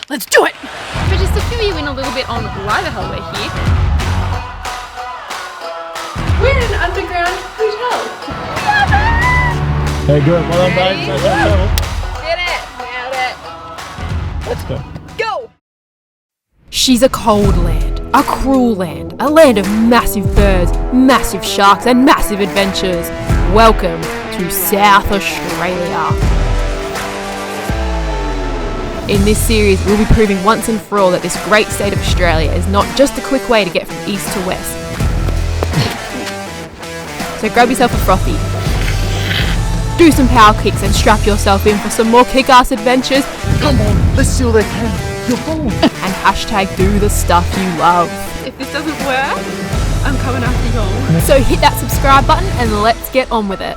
Let's do it! But just to fill you in a little bit on why the hell we're here, we're in an underground hotel. Hey, good. Well done, babe. So Did it! Nailed it! let's go. Go! She's a cold land, a cruel land, a land of massive birds, massive sharks and massive adventures. Welcome to South Australia. In this series, we'll be proving once and for all that this great state of Australia is not just a quick way to get from east to west. So grab yourself a frothy, do some power kicks and strap yourself in for some more kick-ass adventures. Come on, let's see all they can. You're home. And hashtag do the stuff you love. If this doesn't work, I'm coming after you all. So hit that subscribe button and let's get on with it.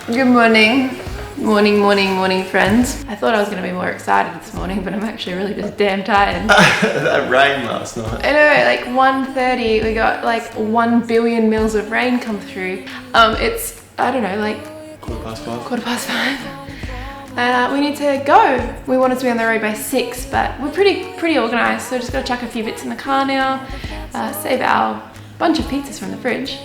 Good morning. Morning, friends. I thought I was going to be more excited this morning, but I'm actually really just damn tired. That rain last night. I know, like 1:30, we got like 1 billion mils of rain come through. It's, I don't know, like 5:15. We need to go. We wanted to be on the road by 6, but we're pretty organised, so just got to chuck a few bits in the car now, save our bunch of pizzas from the fridge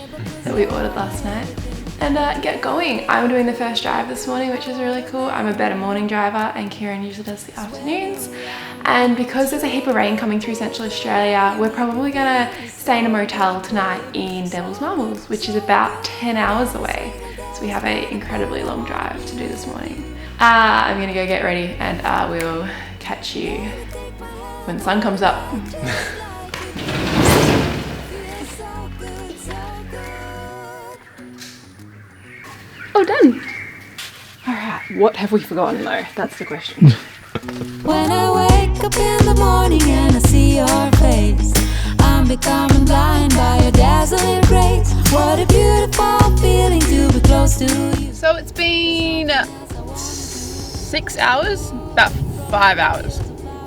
that we ordered last night, and get going. I'm doing the first drive this morning, which is really cool. I'm a better morning driver and Kieran usually does the afternoons. And because there's a heap of rain coming through Central Australia, we're probably gonna stay in a motel tonight in Devil's Marbles, which is about 10 hours away. So we have an incredibly long drive to do this morning. I'm gonna go get ready and we will catch you when the sun comes up. Oh, done. All right, what have we forgotten though? That's the question. When I wake up in the morning and I see your face, I'm becoming blind by your dazzling grace. What a beautiful feeling to be close to you. So it's been 6 hours, about 5 hours.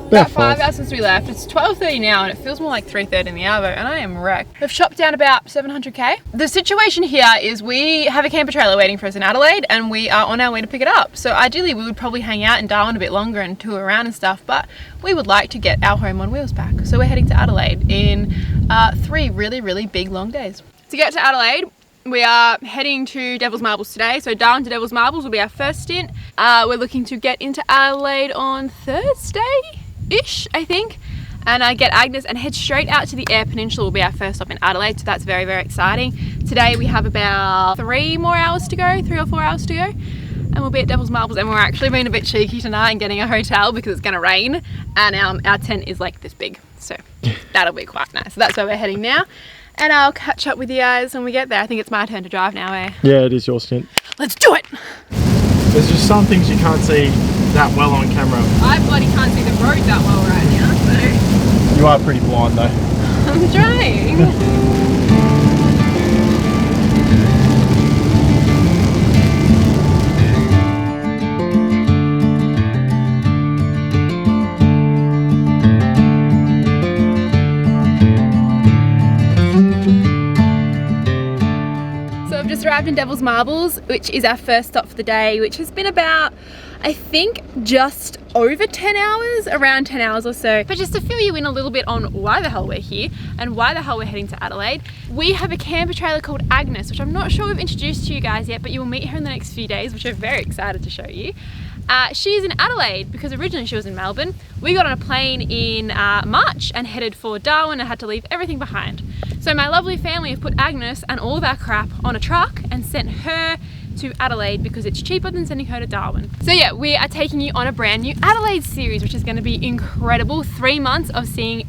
About 5 hours since we left. It's 12:30 now and it feels more like 3:30 in the hour and I am wrecked. We've chopped down about 700k. The situation here is we have a camper trailer waiting for us in Adelaide and we are on our way to pick it up. So ideally we would probably hang out in Darwin a bit longer and tour around and stuff, but we would like to get our home on wheels back. So we're heading to Adelaide in 3 really big long days. To get to Adelaide, we are heading to Devil's Marbles today. So Darwin to Devil's Marbles will be our first stint. We're looking to get into Adelaide on Thursday-ish, I think, and get Agnes and head straight out to the Eyre Peninsula will be our first stop in Adelaide, so that's very exciting. Today we have about 3 or 4 hours to go, and we'll be at Devil's Marbles, and we're actually being a bit cheeky tonight and getting a hotel because it's going to rain, and our tent is like this big, so that'll be quite nice. So that's where we're heading now, and I'll catch up with you guys when we get there. I think it's my turn to drive now, eh? Yeah, it is your stint. Let's do it! There's just some things you can't see that well on camera. I bloody can't see the road that well right now, so... You are pretty blind though. I'm trying. So I've just arrived in Devil's Marbles, which is our first stop for the day, which has been about, I think, just over 10 hours, around 10 hours or so. But just to fill you in a little bit on why the hell we're here and why the hell we're heading to Adelaide, we have a camper trailer called Agnes, which I'm not sure we've introduced to you guys yet, but you will meet her in the next few days, which I'm very excited to show you. She's in Adelaide because originally she was in Melbourne. We got on a plane in March and headed for Darwin and had to leave everything behind. So my lovely family have put Agnes and all of our crap on a truck and sent her to Adelaide because it's cheaper than sending her to Darwin. So yeah, we are taking you on a brand new Adelaide series, which is going to be incredible. 3 months of seeing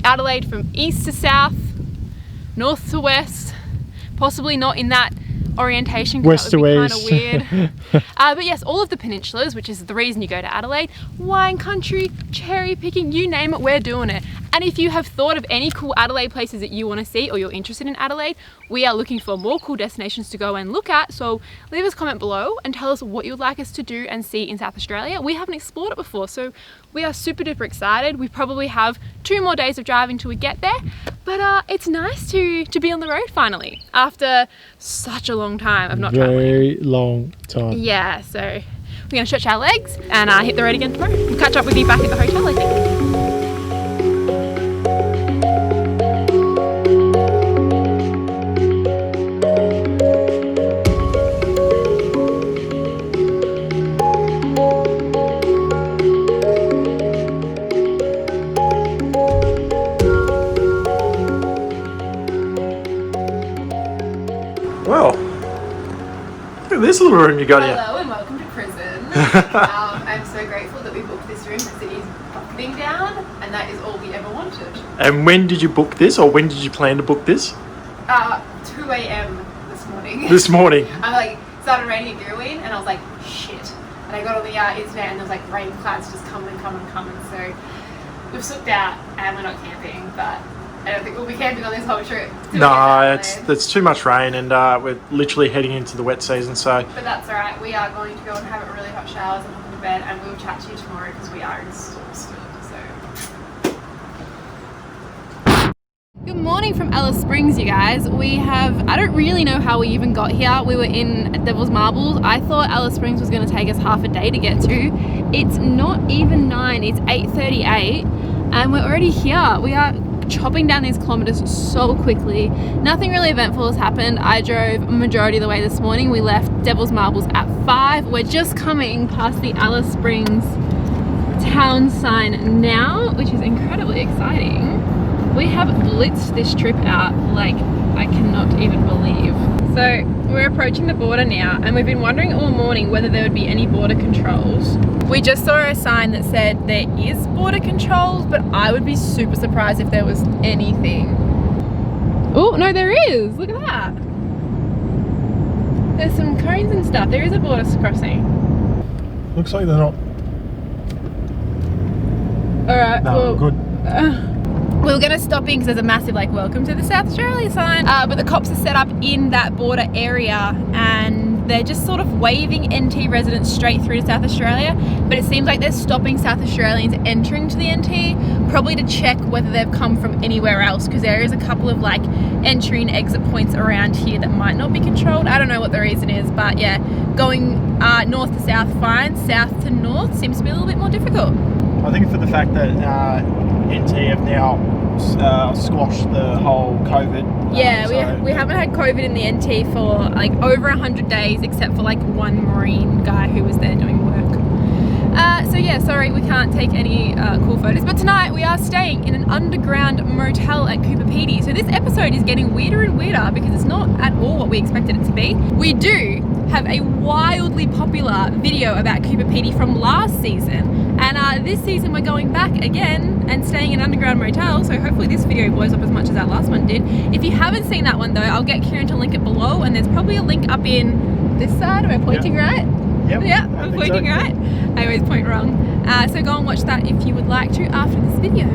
Adelaide from east to south, north to west, possibly not in that orientation because that would be kind of weird. But yes, all of the peninsulas, which is the reason you go to Adelaide, wine country, cherry picking, you name it, we're doing it. And if you have thought of any cool Adelaide places that you want to see, or you're interested in Adelaide, we are looking for more cool destinations to go and look at. So leave us a comment below and tell us what you'd like us to do and see in South Australia. We haven't explored it before, so we are super duper excited. We probably have 2 more days of driving till we get there, but it's nice to be on the road finally after such a long time of not traveling. Very long time. Yeah, so we're gonna stretch our legs and hit the road again tomorrow. We'll catch up with you back at the hotel, I think. Well, look at this little room you got here. Hello and welcome to prison. I'm so grateful that we booked this room because it is bucketing down and that is all we ever wanted. And when did you book this, or when did you plan to book this? 2 a.m. this morning. This morning. I'm like, started raining at Girraween and I was like, shit. And I got on the internet and there was like rain clouds just coming. So we've sooked out and we're not camping, but I don't think we'll be camping on this whole trip. No, it's too much rain, and we're literally heading into the wet season, so. But that's alright, we are going to go and have a really hot showers and hop into bed, and we'll chat to you tomorrow because we are in store still, so. Good morning from Alice Springs, you guys. I don't really know how we even got here. We were in Devil's Marbles. I thought Alice Springs was going to take us half a day to get to. It's not even 9, it's 8:38, and we're already here. We are chopping down these kilometers so quickly. Nothing really eventful has happened. I drove a majority of the way this morning. We left Devil's Marbles at 5. We're just coming past the Alice Springs town sign now, which is incredibly exciting. We have blitzed this trip out like I cannot even believe. So we're approaching the border now, and we've been wondering all morning whether there would be any border controls. We just saw a sign that said there is border controls, but I would be super surprised if there was anything. Oh, no, there is. Look at that. There's some cones and stuff. There is a border crossing. Looks like they're not. Alright, No, well, good. We were going to stop in because there's a massive like welcome to the South Australia sign, but the cops are set up in that border area and they're just sort of waving NT residents straight through to South Australia, but it seems like they're stopping South Australians entering to the NT, probably to check whether they've come from anywhere else, because there is a couple of like entry and exit points around here that might not be controlled. I don't know what the reason is, but yeah, going north to south fine, south to north seems to be a little bit more difficult. I think for the fact that NT have now squashed the whole COVID. Yeah, we haven't had COVID in the NT for like over 100 days, except for like one Marine guy who was there doing work. So yeah, sorry, we can't take any cool photos. But tonight we are staying in an underground motel at Coober Pedy. So this episode is getting weirder and weirder because it's not at all what we expected it to be. We do have a wildly popular video about Coober Pedy from last season, and this season we're going back again and staying in an underground motel, so hopefully this video blows up as much as that last one did. If you haven't seen that one though, I'll get Kieran to link it below, and there's probably a link up in this side. Am I pointing right? Yep. Yeah, I'm pointing so. right. I always point wrong. So go and watch that if you would like to after this video.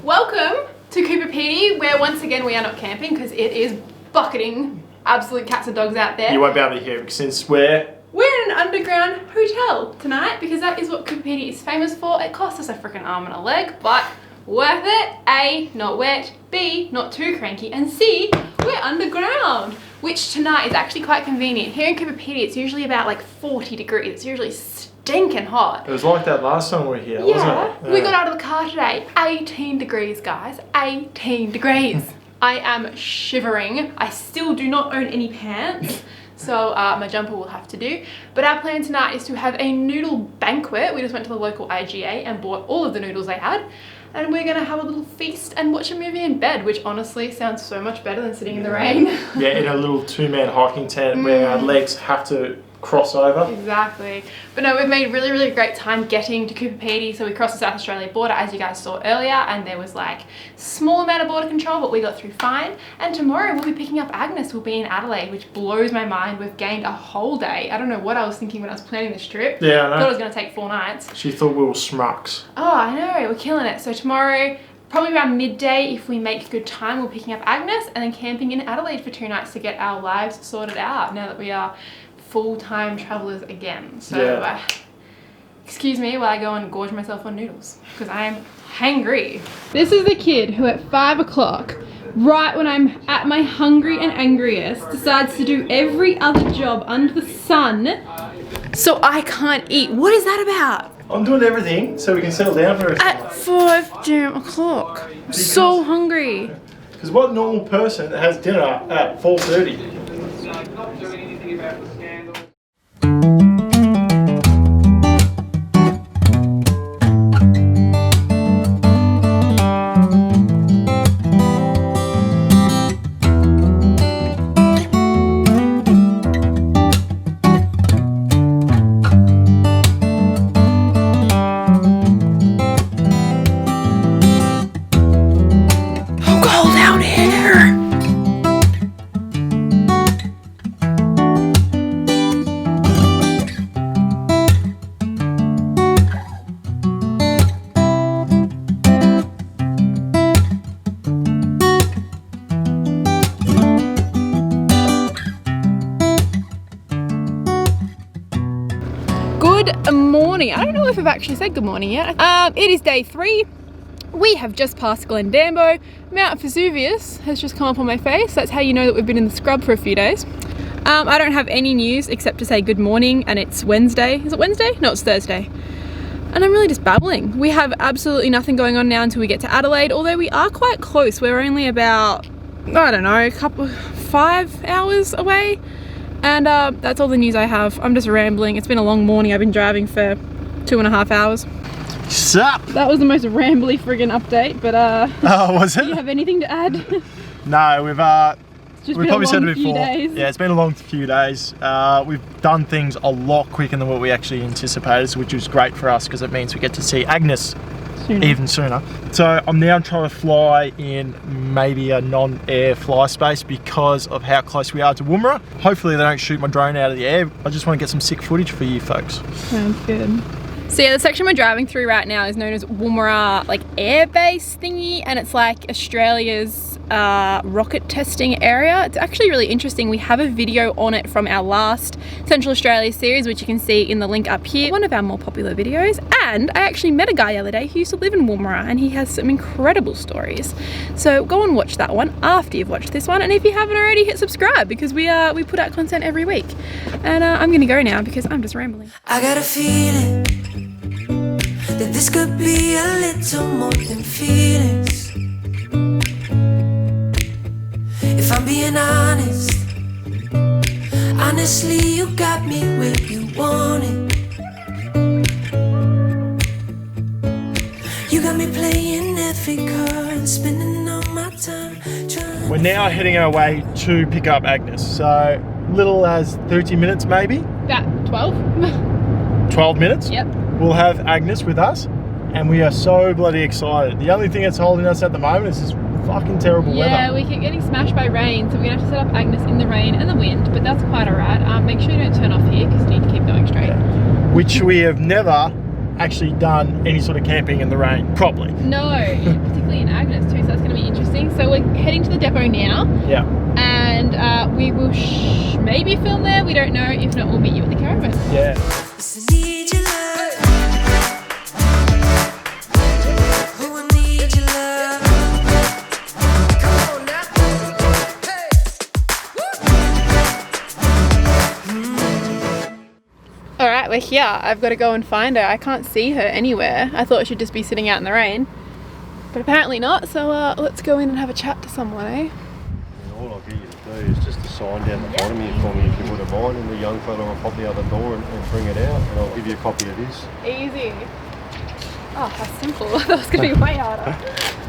Welcome to Coober Pedy, where once again we are not camping because it is bucketing absolute cats and dogs out there. You won't be able to hear it since we're in an underground hotel tonight because that is what Coober Pedy is famous for. It cost us a freaking arm and a leg, but worth it. A, not wet. B, not too cranky. And C, we're underground, which tonight is actually quite convenient. Here in Coober Pedy, it's usually about like 40 degrees. It's usually stinking hot. It was like that last time we were here, wasn't it? Yeah. We got out of the car today. 18 degrees, guys. 18 degrees. I am shivering. I still do not own any pants, so my jumper will have to do. But our plan tonight is to have a noodle banquet. We just went to the local IGA and bought all of the noodles they had. And we're gonna have a little feast and watch a movie in bed, which honestly sounds so much better than sitting in the rain. Yeah, in a little 2-man hiking tent where our legs have to cross over. Exactly. But no, we've made really great time getting to Coober Pedy. So we crossed the South Australia border, as you guys saw earlier, and there was like small amount of border control, but we got through fine. And tomorrow we'll be picking up Agnes. We'll be in Adelaide, which blows my mind. We've gained a whole day. I don't know what I was thinking when I was planning this trip. Yeah, I know. Thought it was going to take 4 nights. She thought we were schmucks. Oh, I know. We're killing it. So tomorrow, probably around midday, if we make good time, we're picking up Agnes and then camping in Adelaide for 2 nights to get our lives sorted out now that we are full-time travellers again. So excuse me while I go and gorge myself on noodles because I am hangry. This is the kid who at 5 o'clock, right when I'm at my hungry and angriest, decides to do every other job under the sun so I can't eat. What is that about? I'm doing everything so we can settle down for a second. At 5 damn o'clock. I'm so hungry. Because what normal person has dinner at 4:30? Good morning. I don't know if I've actually said good morning yet. It is day 3. We have just passed Glendambo. Mount Vesuvius has just come up on my face. That's how you know that we've been in the scrub for a few days. I don't have any news except to say good morning, and it's Wednesday. Is it Wednesday? No, it's Thursday. And I'm really just babbling. We have absolutely nothing going on now until we get to Adelaide, although we are quite close. We're only about, I don't know, 5 hours away. And that's all the news I have. I'm just rambling. It's been a long morning. I've been driving for 2.5 hours. Sup? That was the most rambly friggin' update, but oh, was it? Do you have anything to add? No, we've probably said it before. Days. Yeah, it's been a long few days. We've done things a lot quicker than what we actually anticipated, which was great for us because it means we get to see Agnes even sooner. So I'm now trying to fly in maybe a non-air fly space because of how close we are to Woomera. Hopefully they don't shoot my drone out of the air. I just want to get some sick footage for you folks. Sounds good. So yeah, the section we're driving through right now is known as Woomera like air base thingy, and it's like Australia's rocket testing area. It's actually really interesting. We have a video on it from our last Central Australia series, which you can see in the link up here, one of our more popular videos. And I actually met a guy the other day who used to live in Woomera, and he has some incredible stories. So go and watch that one after you've watched this one, and if you haven't already, hit subscribe because we put out content every week. And I'm gonna go now because I'm just rambling. I got a feeling that this could be a little more than feelings. If I'm being honest, honestly, you got me where you want it. You got me playing every card, spending all my time trying. We're now heading our way to pick up Agnes. So little as 30 minutes maybe. About 12. 12 minutes? Yep. We'll have Agnes with us, and we are so bloody excited. The only thing that's holding us at the moment is this fucking terrible weather. Yeah, we keep getting smashed by rain, so we're gonna have to set up Agnes in the rain and the wind, but that's quite alright. Make sure you don't turn off here because you need to keep going straight. Yeah. Which we have never actually done any sort of camping in the rain properly. No, particularly in Agnes too, so that's gonna be interesting. So we're heading to the depot now. Yeah. And we will maybe film there, we don't know. If not, we'll meet you at the caravan. Yeah. Alright, we're here. I've got to go and find her. I can't see her anywhere. I thought she'd just be sitting out in the rain. But apparently not, so let's go in and have a chat to someone, eh? All I'll get you to do is just a sign down the bottom here for me if you wouldn't mind, and the young fella will pop the other door and bring it out, and I'll give you a copy of this. Easy. Oh, how simple. I thought it was going to be way harder.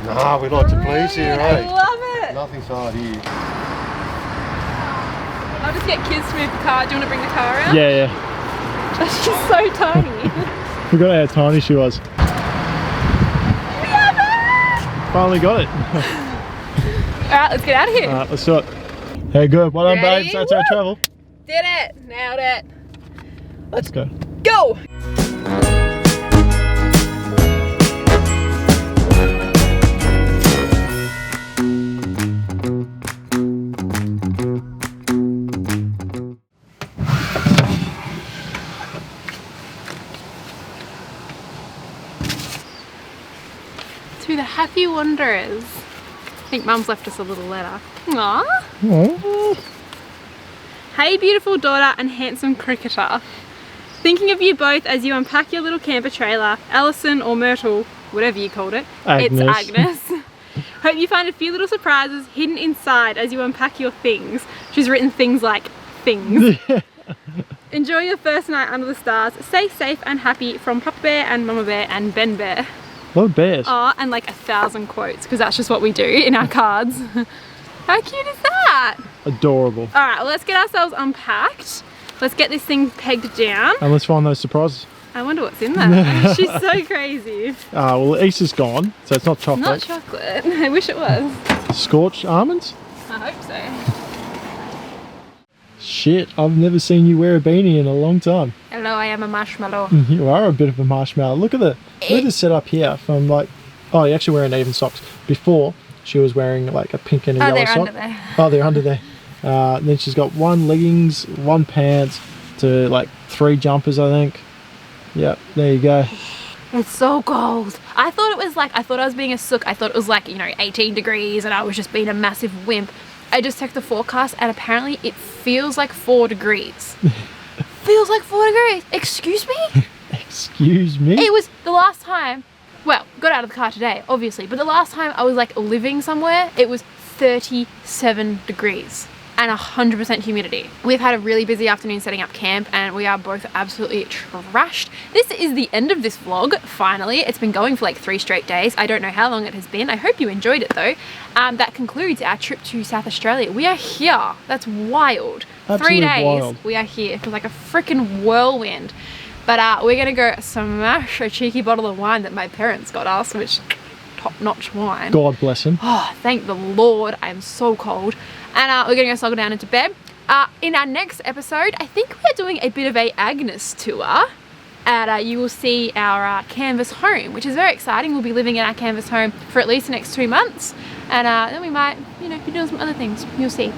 Nah, we like to please here, eh? I love it. Nothing's hard here. I'll just get kids to move the car. Do you want to bring the car around? Yeah, yeah. That's just so tiny. Forgot how tiny she was. We have it! Finally got it. Alright, let's get out of here. Alright, let's do it. Hey, good. Well done, Ready? babes. That's our travel. Did it. Nailed it. Let's go. few wanderers. I think Mum's left us a little letter. Aww. Aww. Hey beautiful daughter and handsome cricketer. Thinking of you both as you unpack your little camper trailer, Alison or Myrtle, whatever you called it. Agnes. It's Agnes. Hope you find a few little surprises hidden inside as you unpack your things. She's written things like things. Enjoy your first night under the stars. Stay safe and happy from Papa Bear and Mama Bear and Ben Bear. Lord bears. Oh, and like 1,000 quotes because that's just what we do in our cards. How cute is that? Adorable. All right, well, let's get ourselves unpacked. Let's get this thing pegged down. And let's find those surprises. I wonder what's in there. She's so crazy. Well, Easter's gone, so it's not chocolate. Not chocolate. I wish it was. Scorched almonds? I hope so. Shit, I've never seen you wear a beanie in a long time. Hello, I am a marshmallow. You are a bit of a marshmallow. Look at the setup here from like, oh, you're actually wearing even socks. Before, she was wearing like a pink and a yellow sock. Under there. Oh, they're under there. Then she's got 1 leggings, 1 pants to like 3 jumpers, I think. Yep, there you go. It's so cold. I thought I was being a sook. I thought it was like, 18 degrees and I was just being a massive wimp. I just checked the forecast and apparently it feels like 4 degrees. Feels like 4 degrees. Excuse me? Excuse me? It was the last time, well, got out of the car today, obviously, but the last time I was like living somewhere, it was 37 degrees. And 100% humidity. We've had a really busy afternoon setting up camp and we are both absolutely trashed. This is the end of this vlog, finally. It's been going for like 3 straight days. I don't know how long it has been. I hope you enjoyed it though. That concludes our trip to South Australia. We are here. That's wild. Absolutely 3 days, wild. we are here. It feels like a freaking whirlwind. But we're gonna go smash a cheeky bottle of wine that my parents got us, which top-notch wine. God bless him. Oh, thank the Lord. I am so cold. And we're going to go snuggle down into bed. In our next episode, I think we're doing a bit of a Agnes tour. And you will see our canvas home, which is very exciting. We'll be living in our canvas home for at least the next 2 months. And then we might, be doing some other things. You'll see.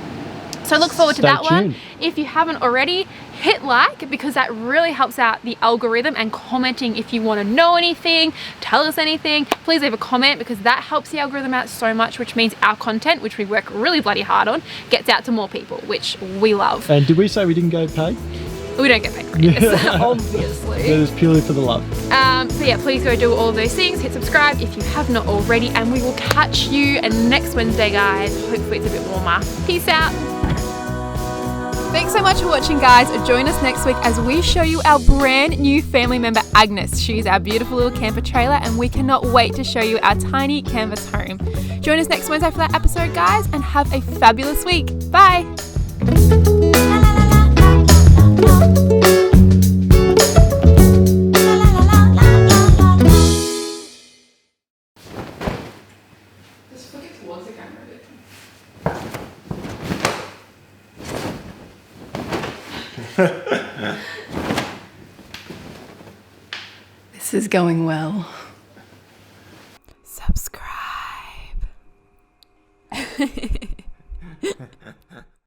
So look forward to Stay that tuned. one. If you haven't already, hit like because that really helps out the algorithm, and commenting if you want to know anything, tell us anything, please leave a comment because that helps the algorithm out so much, which means our content, which we work really bloody hard on, gets out to more people, which we love. And did we say we didn't get paid? We don't get paid for this, obviously. It is purely for the love. So yeah, please go do all of those things. Hit subscribe if you have not already, and we will catch you next Wednesday, guys. Hopefully it's a bit warmer. Peace out. Thanks so much for watching, guys. Join us next week as we show you our brand new family member, Agnes. She's our beautiful little camper trailer, and we cannot wait to show you our tiny canvas home. Join us next Wednesday for that episode, guys, and have a fabulous week. Bye. This is going well. Subscribe.